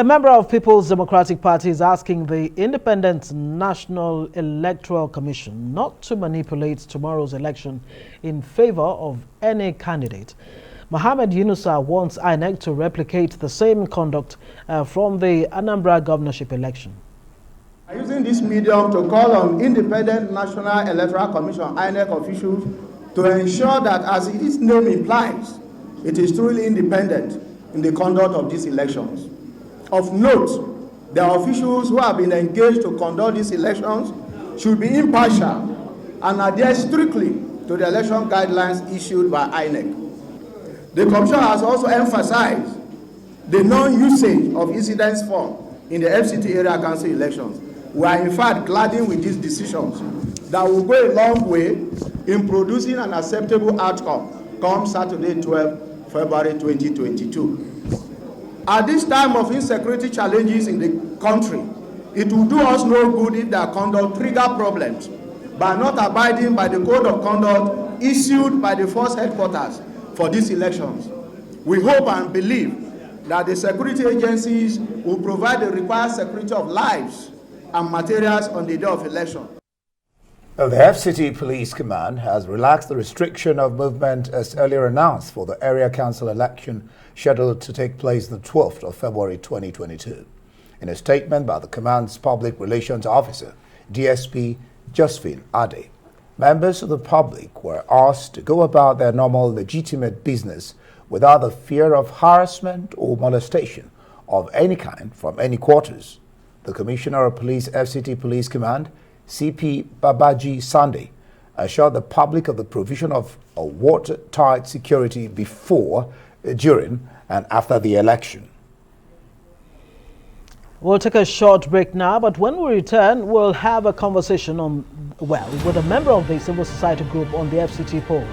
A member of People's Democratic Party is asking the Independent National Electoral Commission not to manipulate tomorrow's election in favor of any candidate. Mohammed Yunusa wants INEC to replicate the same conduct from the Anambra governorship election. Using this medium to call on Independent National Electoral Commission INEC officials to ensure that, as its name implies, it is truly independent in the conduct of these elections. Of note, the officials who have been engaged to conduct these elections should be impartial and adhere strictly to the election guidelines issued by INEC. The Commission has also emphasized the non-usage of incidence form in the FCT area council elections. We are in fact gladdened with these decisions that will go a long way in producing an acceptable outcome come Saturday, 12 February 2022. At this time of insecurity challenges in the country, it will do us no good if their conduct trigger problems by not abiding by the code of conduct issued by the force headquarters for these elections. We hope and believe that the security agencies will provide the required security of lives and materials on the day of election. The FCT Police Command has relaxed the restriction of movement as earlier announced for the area council election scheduled to take place the 12th of February 2022. In a statement by the command's public relations officer, DSP Josephine Ade, members of the public were asked to go about their normal legitimate business without the fear of harassment or molestation of any kind from any quarters. The Commissioner of Police FCT Police Command, CP Babaji Sunday, assured the public of the provision of a watertight security before, during, and after the election. We'll take a short break now, but when we return, we'll have a conversation with a member of the civil society group on the FCT polls.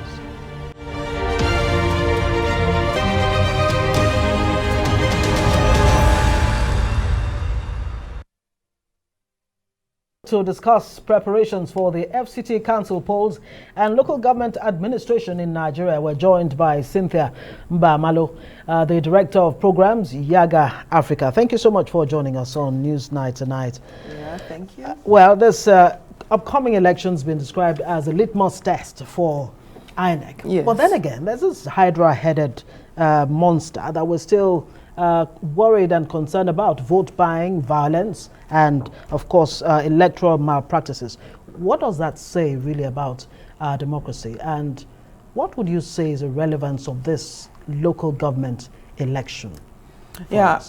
To discuss preparations for the FCT Council polls and local government administration in Nigeria, we're joined by Cynthia Mbamalu, the Director of Programs, YIAGA Africa. Thank you so much for joining us on Newsnight tonight. Yeah, thank you. Well, this upcoming election's been described as a litmus test for INEC. Yes. But then again, there's this Hydra-headed monster that we're still worried and concerned about: vote buying, violence, and of course electoral malpractices. What does that say really about our democracy, and what would you say is the relevance of this local government election? Yeah,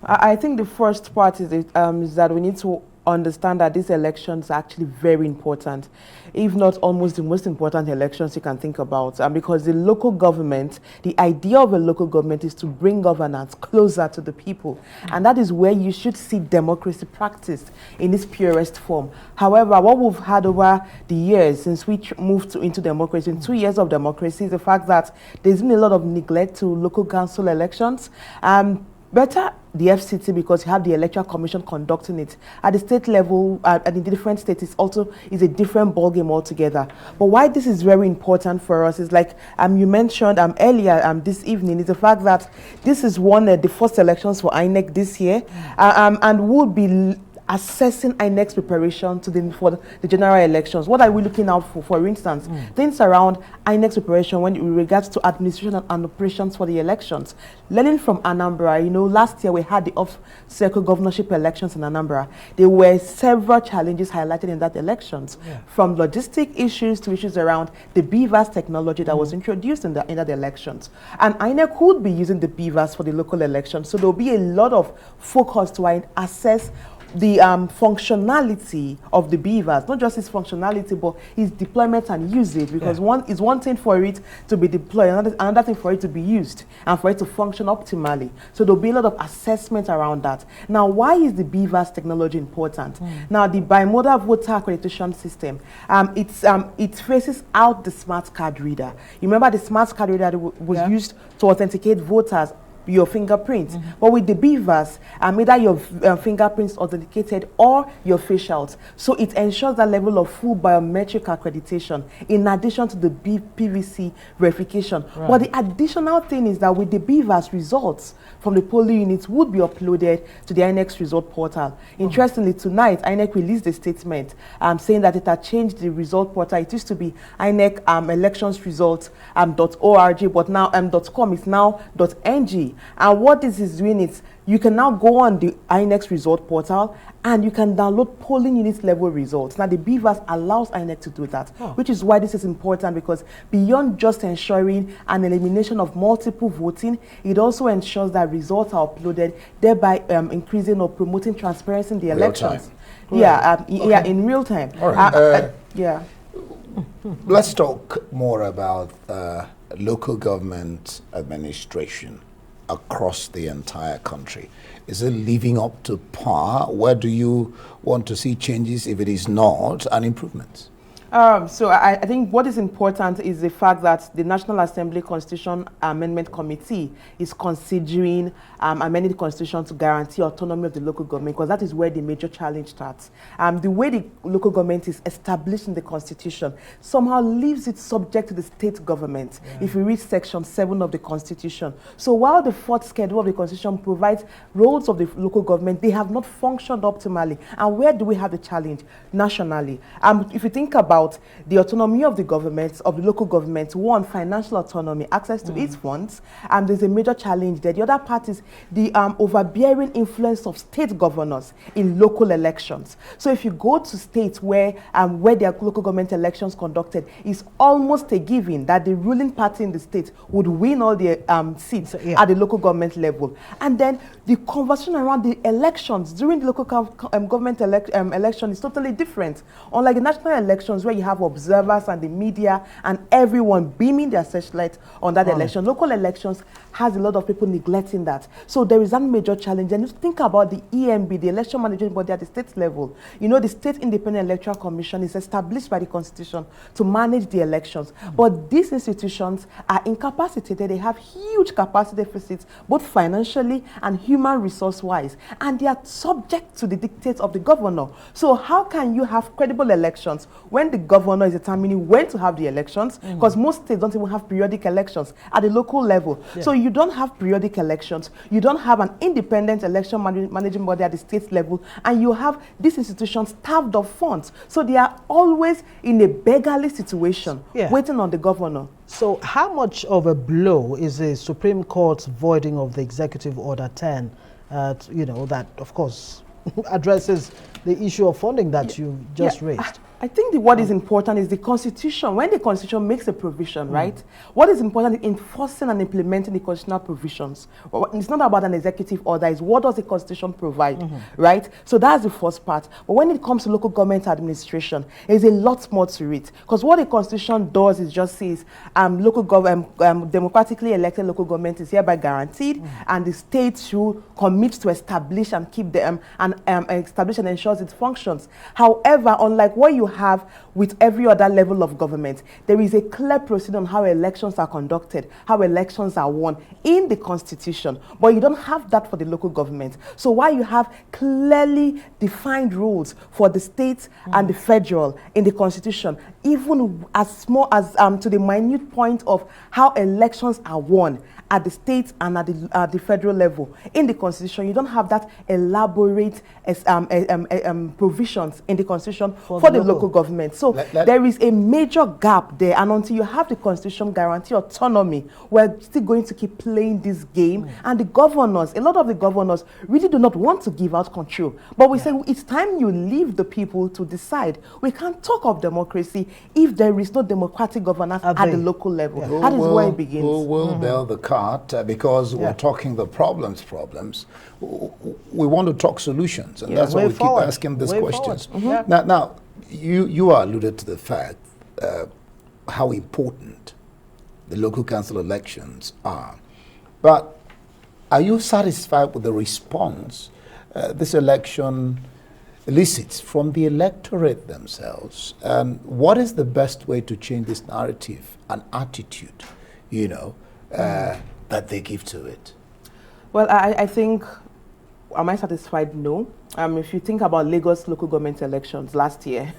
I think the first part is that we need to understand that these elections are actually very important, if not almost the most important elections you can think about, because the local government, the idea of a local government is to bring governance closer to the people, and that is where you should see democracy practiced in its purest form. However, what we've had over the years since we moved into democracy, in 2 years of democracy, is the fact that there's been a lot of neglect to local council elections. Better the FCT, because you have the Electoral Commission conducting it at the state level, and in the different states is a different ballgame altogether. But why this is very important for us is, like you mentioned earlier this evening, is the fact that this is the first elections for INEC this year, and will be assessing INEC's preparation for the general elections. What are we looking out for? For instance, things around INEC's preparation when in regards to administration and operations for the elections. Learning from Anambra, last year we had the off-circle governorship elections in Anambra. There were several challenges highlighted in that elections, from logistic issues to issues around the BVAS technology that was introduced in the elections. And INEC would be using the BVAS for the local elections, so there will be a lot of focus to assess the functionality of the BVAS, not just its functionality, but its deployment and usage, because one thing for it to be deployed, another thing for it to be used, and for it to function optimally. So there'll be a lot of assessment around that. Now, why is the BVAS technology important? Now, the bimodal voter accreditation system, it faces out the smart card reader. You remember the smart card reader that was used to authenticate voters your fingerprint. But with the BVAS, either your fingerprints authenticated or your facials. So it ensures that level of full biometric accreditation in addition to the PVC verification. Right. But the additional thing is that with the BVAS, results from the polling units would be uploaded to the INEC result portal. Interestingly, tonight, INEC released a statement saying that it had changed the result portal. It used to be INEC elections results .org, but now .com is now .ng. And what this is doing is you can now go on the INEC result portal and you can download polling unit level results. Now the BVAS allows INEC to do that, which is why this is important, because beyond just ensuring an elimination of multiple voting, it also ensures that results are uploaded, thereby increasing or promoting transparency in the elections. Yeah, yeah, in real time. All right. Yeah. Let's talk more about local government administration across the entire country. Is it living up to par? Where do you want to see changes, if it is not, and improvements? So I think what is important is the fact that the National Assembly Constitution Amendment Committee is considering amending the Constitution to guarantee autonomy of the local government, because that is where the major challenge starts. The way the local government is established in the Constitution somehow leaves it subject to the state government, if you read Section 7 of the Constitution. So while the 4th schedule of the Constitution provides roles of the local government, they have not functioned optimally. And where do we have the challenge? Nationally. If you think about the autonomy of the government, of the local government, one, financial autonomy, access to its funds, and there's a major challenge there. The other part is the overbearing influence of state governors in local elections. So if you go to states where their local government elections conducted, it's almost a given that the ruling party in the state would win all the seats at the local government level. And then the conversation around the elections during the local government election is totally different. Unlike the national elections, where you have observers and the media and everyone beaming their searchlight on that election, local elections has a lot of people neglecting that. So there is that major challenge. And you think about the EMB, the election management body at the state level. You know, the State Independent Electoral Commission is established by the Constitution to manage the elections. But these institutions are incapacitated. They have huge capacity deficits, both financially and human resource-wise. And they are subject to the dictates of the governor. So how can you have credible elections when the governor is determining when to have the elections? Because most states don't even have periodic elections at the local level. So you don't have periodic elections, you don't have an independent election managing body at the state level, and you have these institutions starved of funds. So they are always in a beggarly situation, waiting on the governor. So how much of a blow is the Supreme Court's voiding of the Executive Order 10, that, of course, addresses the issue of funding that you just raised? I think what is important is the Constitution. When the Constitution makes a provision, right, what is important is enforcing and implementing the constitutional provisions. It's not about an executive order, it's what does the Constitution provide, right? So that's the first part. But when it comes to local government administration, there's a lot more to it. Because what the Constitution does is just says local government, democratically elected local government is hereby guaranteed, and the state should commit to establish and keep them establish and ensures its functions. However, unlike what you have with every other level of government, there is a clear procedure on how elections are conducted, how elections are won in the Constitution. But you don't have that for the local government. So while you have clearly defined rules for the state and the federal in the Constitution, even as small as to the minute point of how elections are won at the state and at the federal level in the Constitution, you don't have that elaborate provisions in the Constitution for the local government. So there is a major gap there, and until you have the Constitution guarantee autonomy, we're still going to keep playing this game. And the governors, a lot of the governors really do not want to give out control. But we say it's time you leave the people to decide. We can't talk of democracy if there is no democratic governance at the local level. That is where it begins. Who will bail the cart? Because we're talking the problems. We want to talk solutions, and that's why we keep asking these questions. Now, you alluded to the fact how important the local council elections are. But are you satisfied with the response this election elicits from the electorate themselves? And what is the best way to change this narrative and attitude, that they give to it? Well, I think, am I satisfied? No. If you think about Lagos local government elections last year,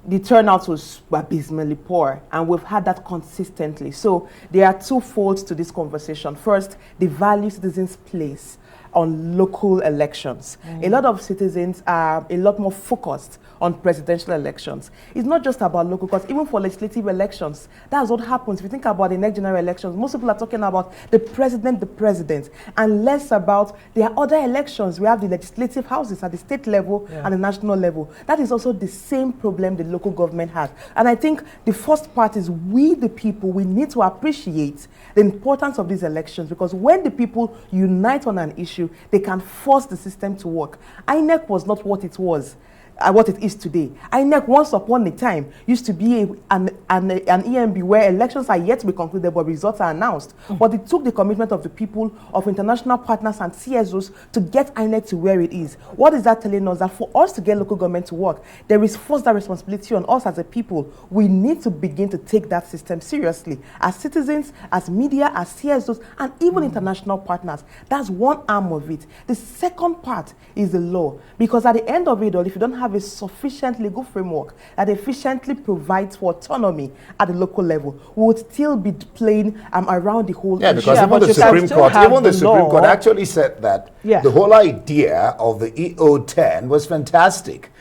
the turnout was abysmally poor, and we've had that consistently. So there are two folds to this conversation. First, the value citizens place on local elections. A lot of citizens are a lot more focused on presidential elections. It's not just about local, because even for legislative elections, that's what happens. If you think about the next general elections, most people are talking about the president, and less about there are other elections. We have the legislative houses at the state level and the national level. That is also the same problem the local government has. And I think the first part is we, the people, we need to appreciate the importance of these elections, because when the people unite on an issue, they can force the system to work. INEC was not what it was. What it is today. INEC once upon a time used to be an EMB where elections are yet to be concluded but results are announced. But it took the commitment of the people, of international partners and CSOs to get INEC to where it is. What is that telling us? That for us to get local government to work, there is first that responsibility on us as a people. We need to begin to take that system seriously. As citizens, as media, as CSOs, and even international partners. That's one arm of it. The second part is the law. Because at the end of it all, if you don't have a sufficient legal framework that efficiently provides for autonomy at the local level, we would still be playing around the whole issue. Because even the Supreme Court actually said that the whole idea of the EO10 was fantastic,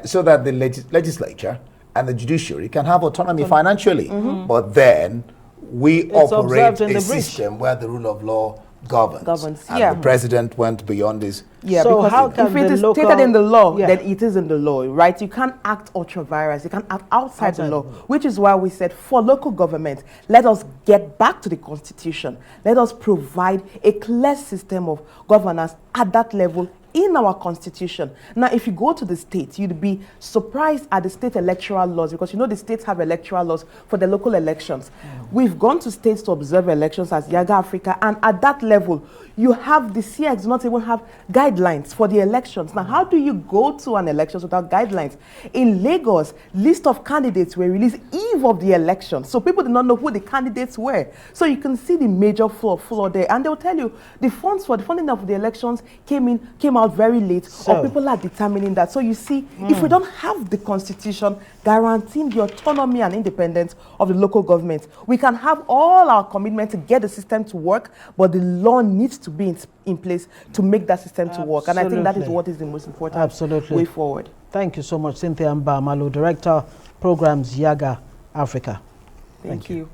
so that the legislature and the judiciary can have autonomy financially. But then we operate a system where the rule of law governs. And the president went beyond this. So how can if it is stated in the law, then it is in the law, right? You can't act ultra-virus. You can't act outside the law, which is why we said for local government, let us get back to the Constitution. Let us provide a clear system of governance at that level in our Constitution. Now, if you go to the states, you'd be surprised at the state electoral laws, because you know the states have electoral laws for the local elections. We've gone to states to observe elections as YIAGA Africa, and at that level, you have the CX do not even have guidelines for the elections. Now, how do you go to an election without guidelines? In Lagos, list of candidates were released eve of the election, so people did not know who the candidates were. So you can see the major flaw there, and they'll tell you the funds for the funding of the elections came out very late, or people are determining that. So you see, if we don't have the Constitution guaranteeing the autonomy and independence of the local government, we can have all our commitment to get the system to work, but the law needs to be in place to make that system to work. And I think that is what is the most important way forward. Thank you so much, Cynthia Mbamalu, Director, Programs, YIAGA Africa. Thank you.